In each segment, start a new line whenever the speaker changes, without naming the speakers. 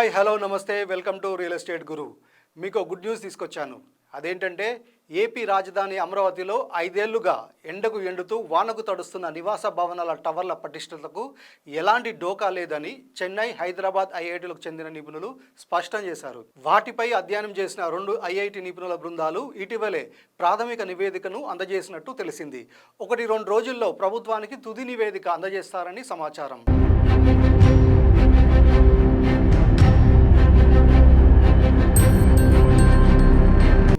Hi hello నమస్తే welcome to real estate గురు. మీకు good news తీసుకొచ్చాను. అదేంటంటే ఏపీ రాజధాని అమరావతిలో 5 ఏళ్లుగా ఎండకు ఎండుతూ వానకు తడుస్తున్న నివాస భవనాల టవర్ల పటిష్టతకు ఎలాంటి డోకా లేదని చెన్నై, హైదరాబాద్ ఐఐటీలకు చెందిన నిపుణులు స్పష్టం చేశారు. వాటిపై అధ్యయనం చేసిన 2 ఐఐటీ నిపుణుల బృందాలు ఇటీవలే ప్రాథమిక నివేదికను అందజేసినట్టు తెలిసింది. 1-2 రోజుల్లో ప్రభుత్వానికి తుది నివేదిక అందజేస్తారని సమాచారం.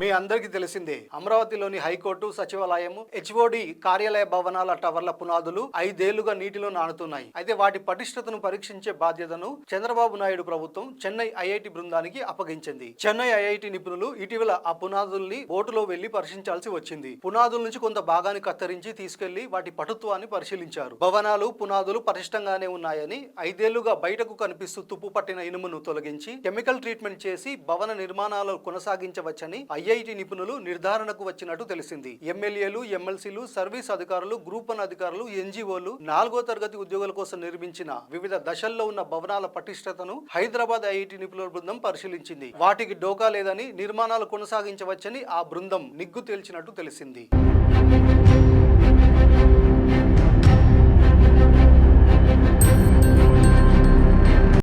మీ అందరికీ తెలిసిందే, అమరావతిలోని హైకోర్టు, సచివాలయం, హెచ్ఓడి కార్యాలయ భవనాల టవర్ల పునాదులు 5 ఏళ్లుగా నీటిలో నానుతున్నాయి. అయితే వాటి పటిష్టతను పరీక్షించే బాధ్యతను చంద్రబాబు నాయుడు ప్రభుత్వం చెన్నై ఐఐటి బృందానికి అప్పగించింది. చెన్నై ఐఐటి నిపుణులు ఇటీవల ఆ పునాదుల్ని బోటులో వెళ్లి పరిశీలించాల్సి వచ్చింది. పునాదుల నుంచి కొంత భాగాన్ని కత్తిరించి తీసుకెళ్లి వాటి పటుత్వాన్ని పరిశీలించారు. భవనాలు, పునాదులు పటిష్టంగానే ఉన్నాయని, 5 ఏళ్లుగా బయటకు కనిపిస్తూ తుప్పు పట్టిన ఇనుమును తొలగించి కెమికల్ ట్రీట్మెంట్ చేసి భవన నిర్మాణాలు కొనసాగించవచ్చని ఐఐటి నిపుణులు నిర్ధారణకు వచ్చినట్టు తెలిసింది. ఎమ్మెల్యేలు, ఎమ్మెల్సీలు, సర్వీస్ అధికారులు, గ్రూప్ 1 అధికారులు, ఎన్జిఓలు, 4వ తరగతి ఉద్యోగుల కోసం నిర్మించిన వివిధ దశల్లో ఉన్న భవనాల పటిష్టతను హైదరాబాద్ ఐఐటి నిపుణుల బృందం పరిశీలించింది. వాటికి డోకా లేదని, నిర్మాణాలు కొనసాగించవచ్చని ఆ బృందం నిగ్గు తేల్చినట్టు తెలిసింది.